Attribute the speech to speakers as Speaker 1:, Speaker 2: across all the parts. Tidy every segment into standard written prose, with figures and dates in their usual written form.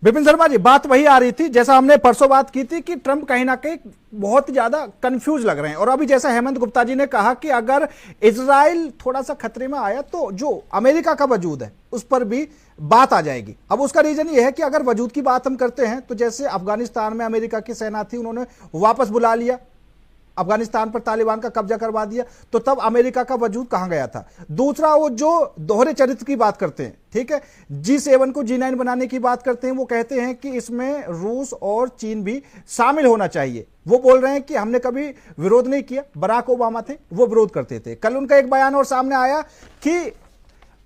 Speaker 1: विपिन शर्मा जी, बात वही आ रही थी जैसा हमने परसों बात की थी कि ट्रंप कहीं ना कहीं बहुत ज्यादा कंफ्यूज लग रहे हैं। और अभी जैसा हेमंत गुप्ता जी ने कहा कि अगर इजराइल थोड़ा सा खतरे में आया तो जो अमेरिका का वजूद है उस पर भी बात आ जाएगी। अब उसका रीजन ये है कि अगर वजूद की बात हम करते हैं तो जैसे अफगानिस्तान में अमेरिका की सेना थी, उन्होंने वापस बुला लिया, अफगानिस्तान पर तालिबान का कब्जा करवा दिया, तो तब अमेरिका का वजूद कहां गया था। दूसरा, वो जो दोहरे चरित्र की बात करते हैं, ठीक है, G7 को G9 बनाने की बात करते हैं, वो कहते हैं कि इसमें रूस और चीन भी शामिल होना चाहिए। वो बोल रहे हैं कि हमने कभी विरोध नहीं किया, बराक ओबामा थे वो विरोध करते थे। कल उनका एक बयान और सामने आया कि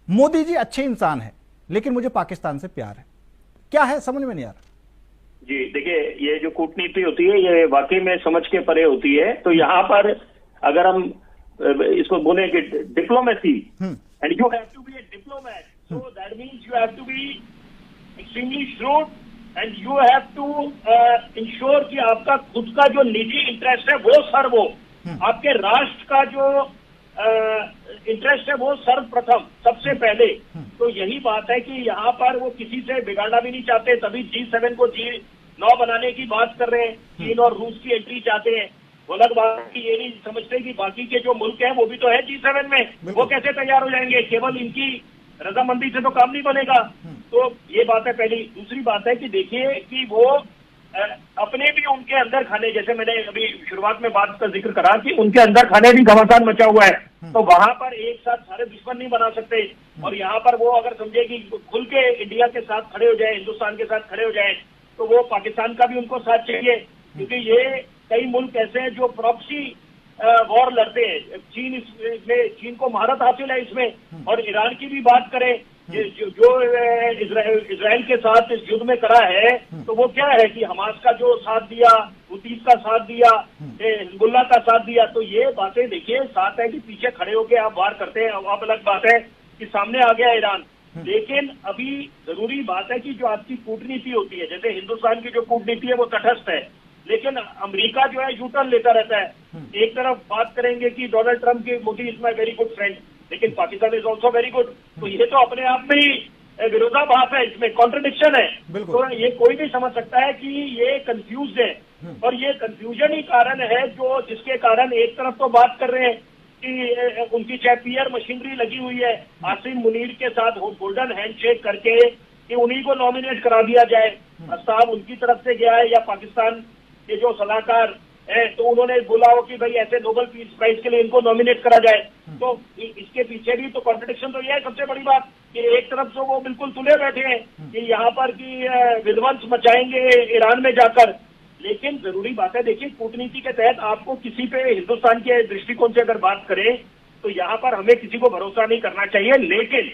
Speaker 1: मोदी जी अच्छे इंसान है लेकिन मुझे पाकिस्तान से प्यार है। क्या है समझ में नहीं आ रहा।
Speaker 2: जी देखिए, ये जो कूटनीति होती है ये वाकई में समझ के परे होती है। तो यहाँ पर अगर हम इसको बोले कि diplomacy, and you have to be a diplomat, so that means you have to be extremely shrewd and you have to ensure कि आपका खुद का जो निजी इंटरेस्ट है वो सर्व हो, आपके राष्ट्र का जो इंटरेस्ट है वो सर्वप्रथम सबसे पहले। तो यही बात है कि यहाँ पर वो किसी से बिगाड़ना भी नहीं चाहते, तभी G7 को G9 बनाने की बात कर रहे हैं। चीन और रूस की एंट्री चाहते हैं। वो अलग बात है कि ये नहीं समझते कि बाकी के जो मुल्क हैं वो भी तो है G7 में, वो कैसे तैयार हो जाएंगे। केवल इनकी रजामंदी से तो काम नहीं बनेगा। तो ये बात है पहली। दूसरी बात है कि देखिए कि वो अपने भी उनके अंदर खाने, जैसे मैंने अभी शुरुआत में बात का जिक्र करा कि उनके अंदर खाने भी घमासान मचा हुआ है, तो वहां पर एक साथ सारे दुश्मन नहीं बना सकते। और यहाँ पर वो अगर समझे कि खुल के इंडिया के साथ खड़े हो जाए, हिंदुस्तान के साथ खड़े हो जाए, तो वो पाकिस्तान का भी उनको साथ चाहिए। क्योंकि ये कई मुल्क ऐसे हैं जो प्रॉक्सी वॉर लड़ते हैं। चीन को महारत हासिल है इसमें। और ईरान की भी बात करें, जो इजराइल के साथ इस युद्ध में करा है, तो वो क्या है कि हमास का जो साथ दिया, हुतीस का साथ दिया, हिजबुल्लाह का साथ दिया। तो ये बातें देखिए, साथ है कि पीछे खड़े होकर आप वार करते हैं। अब अलग बात है कि सामने आ गया ईरान। लेकिन अभी जरूरी बात है कि जो आपकी कूटनीति होती है, जैसे हिंदुस्तान की जो कूटनीति है वो तटस्थ है, लेकिन अमेरिका जो है यूटर्न लेता रहता है। एक तरफ बात करेंगे कि डोनाल्ड ट्रंप की Modi is my very good friend, लेकिन Pakistan is also very good. तो ये तो अपने आप में ही विरोधाभास है, इसमें कॉन्ट्रडिक्शन है। तो ये कोई भी समझ सकता है कि ये कंफ्यूज है। और ये कंफ्यूजन ही कारण है जो जिसके कारण एक तरफ तो बात कर रहे हैं कि उनकी चाहे पीआर मशीनरी लगी हुई है, आसिम मुनीर के साथ गोल्डन हैंडशेक करके कि उन्हीं को नॉमिनेट करा दिया जाए। प्रस्ताव उनकी तरफ से गया है या पाकिस्तान के जो सलाहकार है, तो उन्होंने बोला हो कि भाई ऐसे नोबेल पीस प्राइज के लिए इनको नॉमिनेट करा जाए। तो इसके पीछे भी तो कॉन्ट्रडिक्शन तो यह है सबसे बड़ी बात कि एक तरफ से वो बिल्कुल तुले बैठे हैं कि यहाँ पर की विध्वंस मचाएंगे ईरान में जाकर। लेकिन जरूरी बात है, देखिए कूटनीति के तहत आपको किसी पे, हिंदुस्तान के दृष्टिकोण से अगर बात करें तो यहाँ पर हमें किसी को भरोसा नहीं करना चाहिए। लेकिन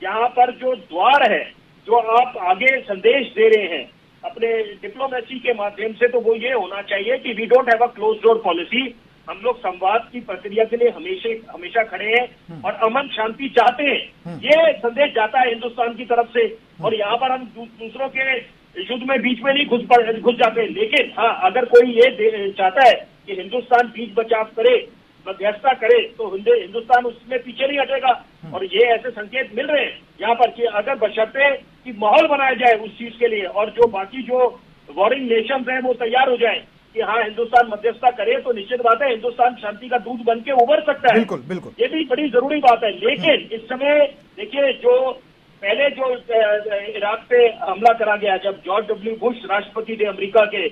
Speaker 2: यहाँ पर जो द्वार है, जो आप आगे संदेश दे रहे हैं अपने डिप्लोमेसी के माध्यम से, तो वो ये होना चाहिए कि we don't have a close door policy. हम लोग संवाद की प्रक्रिया के लिए हमेशा खड़े हैं और अमन शांति चाहते हैं। ये संदेश जाता है हिंदुस्तान की तरफ से। और यहाँ पर हम दूसरों के युद्ध में बीच में नहीं घुस जाते। लेकिन हाँ, अगर कोई ये चाहता है कि हिंदुस्तान बीच बचाव करे, मध्यस्थता करे, तो हिंदुस्तान उसमें पीछे नहीं हटेगा। और ये ऐसे संकेत मिल रहे हैं यहाँ पर कि अगर बशर्ते कि माहौल बनाया जाए उस चीज के लिए, और जो बाकी जो वॉरिंग नेशंस हैं वो तैयार हो जाए कि हाँ हिंदुस्तान मध्यस्थता करे, तो निश्चित बात है हिंदुस्तान शांति का दूत बन के उभर सकता है।
Speaker 1: बिल्कुल बिल्कुल,
Speaker 2: ये भी बड़ी जरूरी बात है। लेकिन इस समय देखिए, जो पहले जो इराक पे हमला करा गया, जब जॉर्ज डब्ल्यू बुश राष्ट्रपति थे अमेरिका के,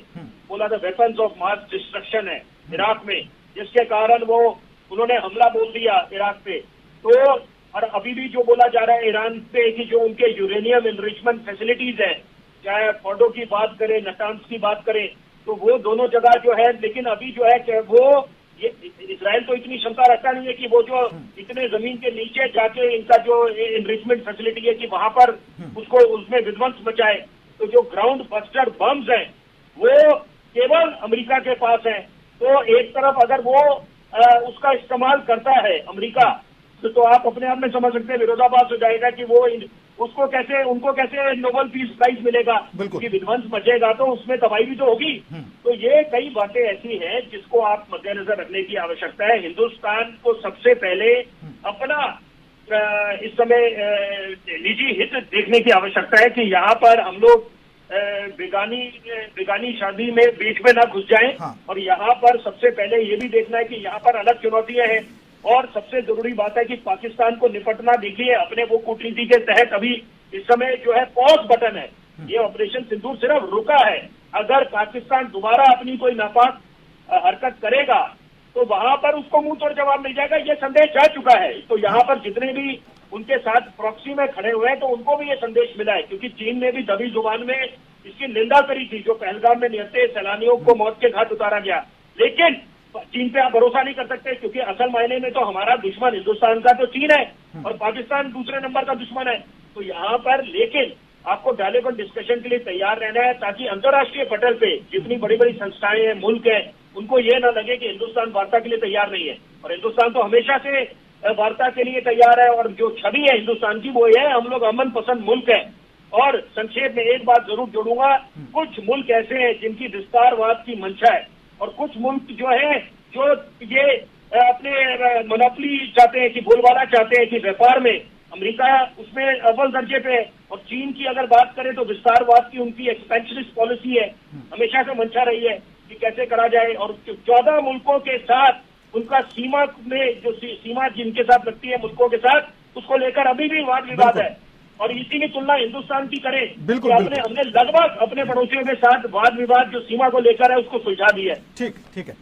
Speaker 2: बोला था वेपन्स ऑफ मास डिस्ट्रक्शन है इराक में, जिसके कारण वो उन्होंने हमला बोल दिया इराक पे। तो और अभी भी जो बोला जा रहा है ईरान पे कि जो उनके यूरेनियम एनरिचमेंट फैसिलिटीज है, चाहे फोर्डो की बात करें, नटांस की बात करें, तो वो दोनों जगह जो है, लेकिन अभी जो है वो इजराइल तो इतनी क्षमता रखता नहीं है कि वो जो इतने जमीन के नीचे जाके इनका जो एनरिचमेंट फैसिलिटी है कि वहां पर उसको उसमें विध्वंस मचाए। तो जो ग्राउंड बस्टर बम्स हैं वो केवल अमेरिका के पास है। तो एक तरफ अगर वो उसका इस्तेमाल करता है अमेरिका, तो आप अपने आप में समझ सकते हैं विरोधाभास हो जाएगा कि वो उनको कैसे नोबेल पीस प्राइज मिलेगा, क्योंकि विध्वंस मचेगा तो उसमें तबाही भी तो होगी। तो ये कई बातें ऐसी हैं जिसको आप मद्देनजर रखने की आवश्यकता है। हिंदुस्तान को सबसे पहले अपना इस समय निजी हित देखने की आवश्यकता है कि यहाँ पर हम लोग बेगानी शादी में बीच में ना घुस जाएं।
Speaker 1: हाँ।
Speaker 2: और यहाँ पर सबसे पहले ये भी देखना है कि यहाँ पर अलग चुनौतियां हैं। और सबसे जरूरी बात है कि पाकिस्तान को निपटना, देखिए अपने वो कूटनीति के तहत अभी इस समय जो है पॉज बटन है। ये ऑपरेशन सिंदूर सिर्फ रुका है। अगर पाकिस्तान दोबारा अपनी कोई नापाक हरकत करेगा तो वहां पर उसको मुंह तोड़ जवाब मिल जाएगा। ये संदेश जा चुका है। तो यहाँ पर जितने भी उनके साथ प्रॉक्सी में खड़े हुए हैं तो उनको भी ये संदेश मिला है, क्योंकि चीन ने भी दबी जुबान में इसकी निंदा करी थी जो पहलगाम में निहत्थे सैलानियों को मौत के घाट उतारा गया। लेकिन चीन पे आप भरोसा नहीं कर सकते, क्योंकि असल मायने में तो हमारा दुश्मन हिंदुस्तान का तो चीन है और पाकिस्तान दूसरे नंबर का दुश्मन है। तो यहाँ पर लेकिन आपको डायलॉग और डिस्कशन के लिए तैयार रहना है, ताकि अंतर्राष्ट्रीय पटल पे जितनी बड़ी बड़ी संस्थाएं हैं, मुल्क है, उनको ये ना लगे कि हिंदुस्तान वार्ता के लिए तैयार नहीं है। और हिंदुस्तान तो हमेशा से वार्ता के लिए तैयार है। और जो छवि है हिंदुस्तान की वो ये है, हम लोग अमन पसंद मुल्क है। और संक्षेप में एक बात जरूर जोड़ूंगा, कुछ मुल्क ऐसे हैं जिनकी विस्तारवाद की मंशा है और कुछ मुल्क जो है जो ये अपने मोनोपोली चाहते हैं, कि बोलबाला चाहते हैं, कि व्यापार में अमेरिका उसमें अव्वल दर्जे पे है। और चीन की अगर बात करें तो विस्तारवाद की उनकी एक्सपेंशनिस्ट पॉलिसी है, हमेशा से मंशा रही है कि कैसे करा जाए। और 14 मुल्कों के साथ उनका सीमा में जो सीमा जिनके साथ लगती है मुल्कों के साथ, उसको लेकर अभी भी वाद विवाद है। और इसी की तुलना हिंदुस्तान की करें
Speaker 1: बिल्कुल,
Speaker 2: कि हमने लगभग अपने पड़ोसियों के साथ वाद विवाद जो सीमा को लेकर है उसको सुलझा दिया है।
Speaker 1: ठीक है।